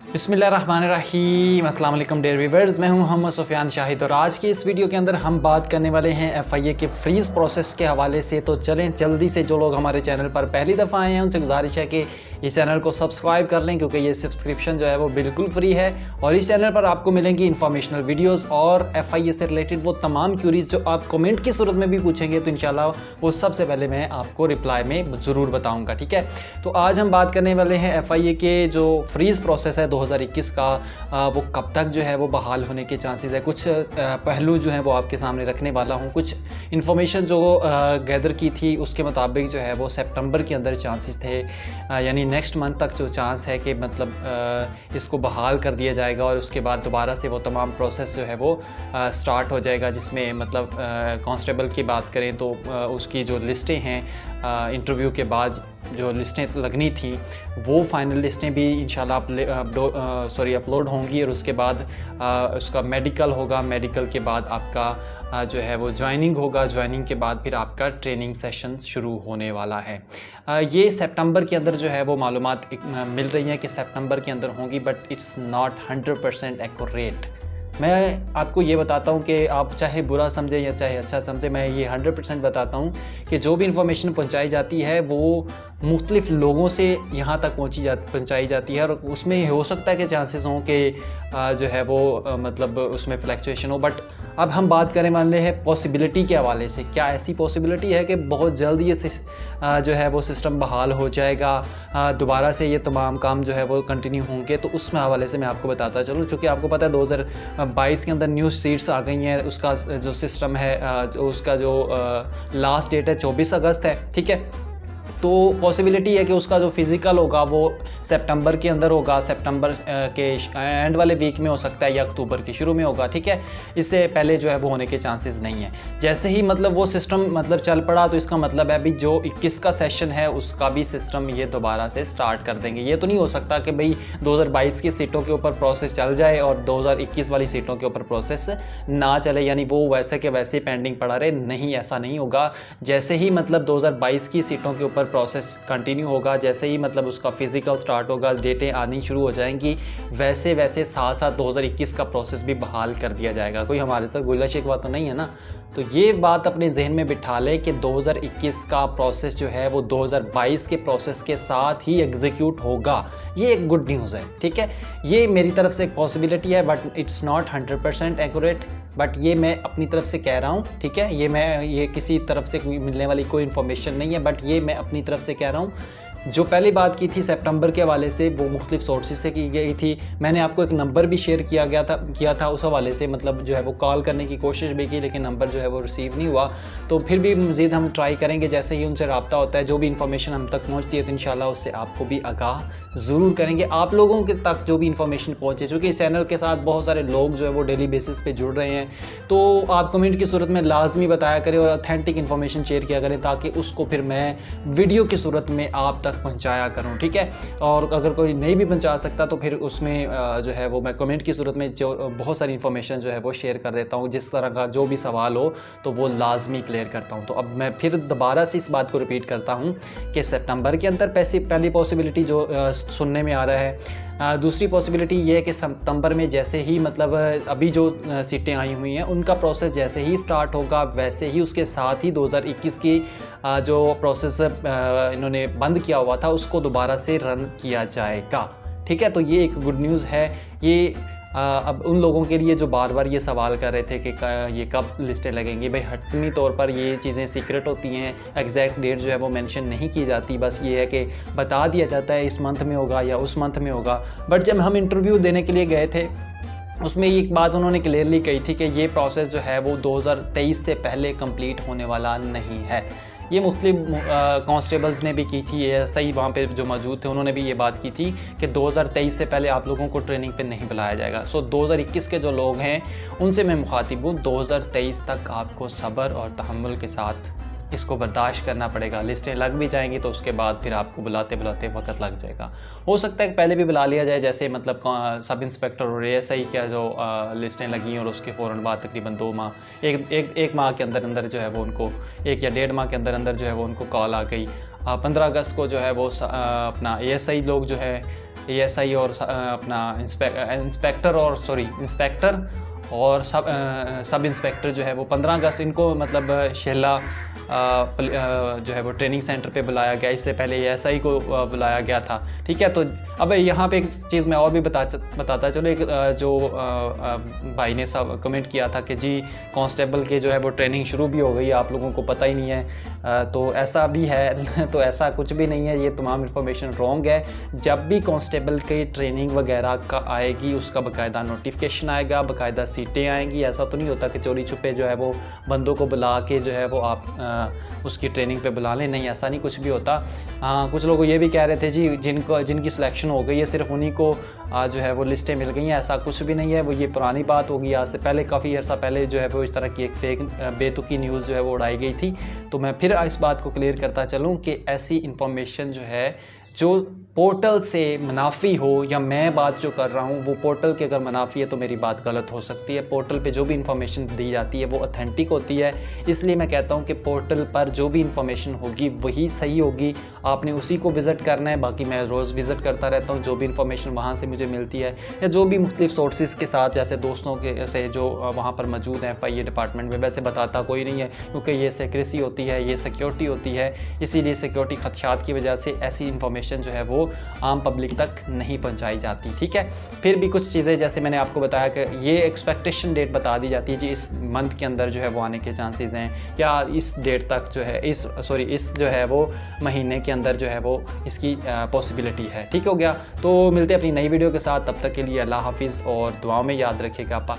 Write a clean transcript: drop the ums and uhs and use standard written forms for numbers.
बिस्मिल्लाहिर्रहमानिर्रहीम, अस्सलाम वालेकुम डेयर व्यूअर्स। मैं हूं मोहम्मद सुफियान शाहिद और आज की इस वीडियो के अंदर हम बात करने वाले हैं एफआईए के फ्रीज़ प्रोसेस के हवाले से। तो चलें जल्दी से, जो लोग हमारे चैनल पर पहली दफ़ा आए हैं उनसे गुजारिश है कि इस चैनल को सब्सक्राइब कर लें, क्योंकि ये सब्सक्रिप्शन जो है वो बिल्कुल फ्री है और इस चैनल पर आपको मिलेंगी इन्फॉर्मेशनल वीडियोज़ और एफआईए से रिलेटेड वो तमाम क्यूरीज जो आप कमेंट की सूरत में भी पूछेंगे तो इंशाल्लाह वो सबसे पहले मैं आपको रिप्लाई में ज़रूर बताऊँगा। ठीक है, तो आज हम बात करने वाले हैं एफआईए के जो फ्रीज़ प्रोसेस है 2021 का, वो कब तक जो है वो बहाल होने के चांसेस है। कुछ पहलू जो हैं वो आपके सामने रखने वाला हूँ। कुछ इन्फॉर्मेशन जो गैदर की थी उसके मुताबिक जो है वो सितंबर के अंदर चांसेस थे, यानी नेक्स्ट मंथ तक जो चांस है कि मतलब इसको बहाल कर दिया जाएगा और उसके बाद दोबारा से वो तमाम प्रोसेस जो है वो स्टार्ट हो जाएगा। जिसमें मतलब कांस्टेबल की बात करें तो उसकी जो लिस्टें हैं इंटरव्यू के बाद जो लिस्टें लगनी थी वो फाइनल लिस्टें भी इंशाल्लाह अपलोड होंगी और उसके बाद उसका मेडिकल होगा। मेडिकल के बाद आपका जो है वो ज्वाइनिंग होगा। ज्वाइनिंग के बाद फिर आपका ट्रेनिंग सेशन शुरू होने वाला है। ये सितंबर के अंदर जो है वो मालूमात मिल रही हैं कि सितंबर के अंदर होंगी, बट इट्स नॉट 100% एक्यूरेट। मैं आपको ये बताता हूँ कि आप चाहे बुरा समझें या चाहे अच्छा समझें, मैं ये 100% बताता हूँ कि जो भी इंफॉर्मेशन पहुँचाई जाती है वो मुख्तलिफ़ लोगों से यहाँ तक पहुँचाई जाती है और उसमें हो सकता है कि चांसेस हों कि जो है वो मतलब उसमें फ्लक्चुएशन हो। बट अब हम बात करने वाले हैं पॉसिबिलिटी के हवाले से। क्या ऐसी पॉसिबिलिटी है कि बहुत जल्द ये जो है वो सिस्टम बहाल हो जाएगा, दोबारा से ये तमाम काम जो है वो कंटिन्यू होंगे? तो उसमें हवाले से मैं आपको बताता चलूँ, चूँकि आपको पता है 2022 के अंदर न्यू सीट्स आ गई हैं। उसका जो सिस्टम है उसका जो लास्ट डेट है 24 अगस्त है। ठीक है, तो पॉसिबिलिटी है कि उसका जो फिज़िकल होगा वो सितंबर के अंदर होगा, सितंबर के एंड वाले वीक में हो सकता है या अक्टूबर के शुरू में होगा। ठीक है, इससे पहले जो है वो होने के चांसेस नहीं है। जैसे ही मतलब वो सिस्टम मतलब चल पड़ा तो इसका मतलब है अभी जो 21 का सेशन है उसका भी सिस्टम ये दोबारा से स्टार्ट कर देंगे। ये तो नहीं हो सकता कि भाई 2022 की सीटों के ऊपर प्रोसेस चल जाए और 2021 वाली सीटों के ऊपर प्रोसेस ना चले, यानी वो वैसे के वैसे पेंडिंग पड़ा रहे। नहीं, ऐसा नहीं होगा। जैसे ही मतलब 2022 की सीटों के ऊपर प्रोसेस कंटिन्यू होगा, जैसे ही मतलब उसका फिज़िकल स्टार्ट होगा, डेटें आनी शुरू हो जाएंगी, वैसे वैसे साथ साथ 2021 का प्रोसेस भी बहाल कर दिया जाएगा। कोई हमारे साथ गोला शिकवा तो नहीं है ना? तो ये बात अपने जहन में बिठा लें कि 2021 का प्रोसेस जो है वो 2022 के प्रोसेस के साथ ही एग्जीक्यूट होगा। ये एक गुड न्यूज़ है। ठीक है, ये मेरी तरफ से एक पॉसिबिलिटी है, but it's not 100% accurate, but ये मैं अपनी तरफ से कह रहा हूँ। ठीक है, ये किसी तरफ से मिलने वाली कोई इन्फॉर्मेशन नहीं है, बट ये मैं अपनी तरफ से कह रहा हूँ। जो पहली बात की थी सितंबर के हवाले से वो मुख्तलिफ सोर्सेज से की गई थी। मैंने आपको एक नंबर भी शेयर किया था उस हवाले से, मतलब जो है वो कॉल करने की कोशिश भी की, लेकिन नंबर जो है वो रिसीव नहीं हुआ। तो फिर भी मज़ीद हम ट्राई करेंगे, जैसे ही उनसे रब्ता होता है, जो भी इंफॉर्मेशन हम तक पहुँचती है तो इंशाल्लाह उससे आपको भी आगाह ज़रूर करेंगे। आप लोगों के तक जो भी इंफॉर्मेशन पहुँचे, चूँकि इस चैनल के साथ बहुत सारे लोग जो है वो डेली बेसिस पे जुड़ रहे हैं, तो आप कमेंट की सूरत में लाजमी बताया करें और ऑथेंटिक इन्फॉर्मेशन शेयर किया करें, ताकि उसको फिर मैं वीडियो की सूरत में आप तक पहुँचाया करूँ। ठीक है, और अगर कोई नहीं भी पहुँचा सकता तो फिर उसमें जो है वो मैं कमेंट की सूरत में जो बहुत सारी इन्फॉर्मेशन जो है वो शेयर कर देता हूँ। जिस तरह का जो भी सवाल हो तो वो लाजमी क्लियर करता हूँ। तो अब मैं फिर दोबारा से इस बात को रिपीट करता हूँ कि सितंबर के अंदर पहली पॉसिबिलिटी जो सुनने में आ रहा है। दूसरी पॉसिबिलिटी ये है कि सितंबर में जैसे ही मतलब अभी जो सीटें आई हुई हैं उनका प्रोसेस जैसे ही स्टार्ट होगा, वैसे ही उसके साथ ही 2021 की जो प्रोसेस इन्होंने बंद किया हुआ था उसको दोबारा से रन किया जाएगा। ठीक है, तो ये एक गुड न्यूज़ है। ये अब उन लोगों के लिए जो बार बार ये सवाल कर रहे थे कि ये कब लिस्टें लगेंगी, भाई हतमी तौर पर ये चीज़ें सीक्रेट होती हैं, एग्जैक्ट डेट जो है वो मेंशन नहीं की जाती। बस ये है कि बता दिया जाता है इस मंथ में होगा या उस मंथ में होगा। बट जब हम इंटरव्यू देने के लिए गए थे उसमें एक बात उन्होंने क्लियरली कही थी कि ये प्रोसेस जो है वो 2023 से पहले कंप्लीट होने वाला नहीं है। ये मुख्तलिफ कांस्टेबल्स ने भी की थी, ये सही वहाँ पे जो मौजूद थे उन्होंने भी ये बात की थी कि 2023 से पहले आप लोगों को ट्रेनिंग पे नहीं बुलाया जाएगा। सो 2021 के जो लोग हैं उनसे मैं मुखातिब हूँ, 2023 तक आपको सब्र और तहम्मुल के साथ इसको बर्दाश्त करना पड़ेगा। लिस्टें लग भी जाएंगी तो उसके बाद फिर आपको बुलाते बुलाते वक्त लग जाएगा। हो सकता है कि पहले भी बुला लिया जाए, जैसे मतलब सब इंस्पेक्टर और एएसआई क्या जो लिस्टें लगी और उसके फ़ौरन बाद तकरीबन 2 माह एक माह के अंदर अंदर जो है वो उनको 1 या 1.5 माह के अंदर अंदर जो है वो उनको कॉल आ गई। 15 अगस्त को जो है वो अपना एएसआई लोग जो है ASI और अपना इंस्पेक्टर और सब इंस्पेक्टर जो है वो 15 अगस्त इनको मतलब शेला जो है वो ट्रेनिंग सेंटर पे बुलाया गया। इससे पहले ASI को बुलाया गया था। ठीक है, तो अब यहाँ पे एक चीज़ मैं और भी बताता चलो। एक जो भाई ने सब कमेंट किया था कि जी कांस्टेबल के जो है वो ट्रेनिंग शुरू भी हो गई, आप लोगों को पता ही नहीं है। तो ऐसा भी है तो ऐसा कुछ भी नहीं है, ये तमाम इन्फॉर्मेशन रॉन्ग है। जब भी कांस्टेबल की ट्रेनिंग वगैरह का आएगी उसका बाकायदा नोटिफिकेशन आएगा, बाकायदा सीटें आएंगी। ऐसा तो नहीं होता कि चोरी छुपे जो है वो बंदों को बुला के जो है वो आप उसकी ट्रेनिंग पे बुला लें। नहीं, ऐसा नहीं कुछ भी होता। कुछ लोग ये भी कह रहे थे जी जिनकी सिलेक्शन हो गई है सिर्फ उन्हीं को जो है वो लिस्टें मिल गई हैं। ऐसा कुछ भी नहीं है, वो ये पुरानी बात होगी। आज से पहले काफ़ी अर्सा पहले जो है वो इस तरह की एक फेक बेतुकी न्यूज़ जो है वो उड़ाई गई थी। तो मैं फिर इस बात को क्लियर करता चलूँ कि ऐसी इंफॉर्मेशन जो है जो पोर्टल से मुनाफी हो, या मैं बात जो कर रहा हूँ वो पोर्टल की अगर मुनाफी है तो मेरी बात गलत हो सकती है। पोर्टल पे जो भी इंफॉर्मेशन दी जाती है वो ऑथेंटिक होती है, इसलिए मैं कहता हूँ कि पोर्टल पर जो भी इंफॉर्मेशन होगी वही सही होगी। आपने उसी को विज़िट करना है। बाकी मैं रोज़ विज़िट करता रहता हूँ, जो भी इंफॉर्मेशन वहाँ से मुझे मिलती है या जो भी मुख्तलिफ सोर्सेज के साथ जैसे दोस्तों के से जो वहाँ पर मौजूद हैं FIA डिपार्टमेंट में, वैसे बताता कोई नहीं है क्योंकि ये सीक्रेसी होती है, ये सिक्योरिटी होती है। इसीलिए सिक्योरिटी खदशात की वजह से ऐसी इंफॉर्मेशन जो है वो आम पब्लिक तक नहीं पहुंचाई जाती। ठीक है, फिर भी कुछ चीज़ें जैसे मैंने आपको बताया कि ये एक्सपेक्टेशन डेट बता दी जाती है जी इस मंथ के अंदर जो है वो आने के चांसेस हैं, या इस डेट तक जो है इस जो है वो महीने के अंदर जो है वो इसकी पॉसिबिलिटी है। ठीक हो गया, तो मिलते हैं अपनी नई वीडियो के साथ। तब तक के लिए अल्लाह हाफिज़ और दुआओं में याद रखिएगा।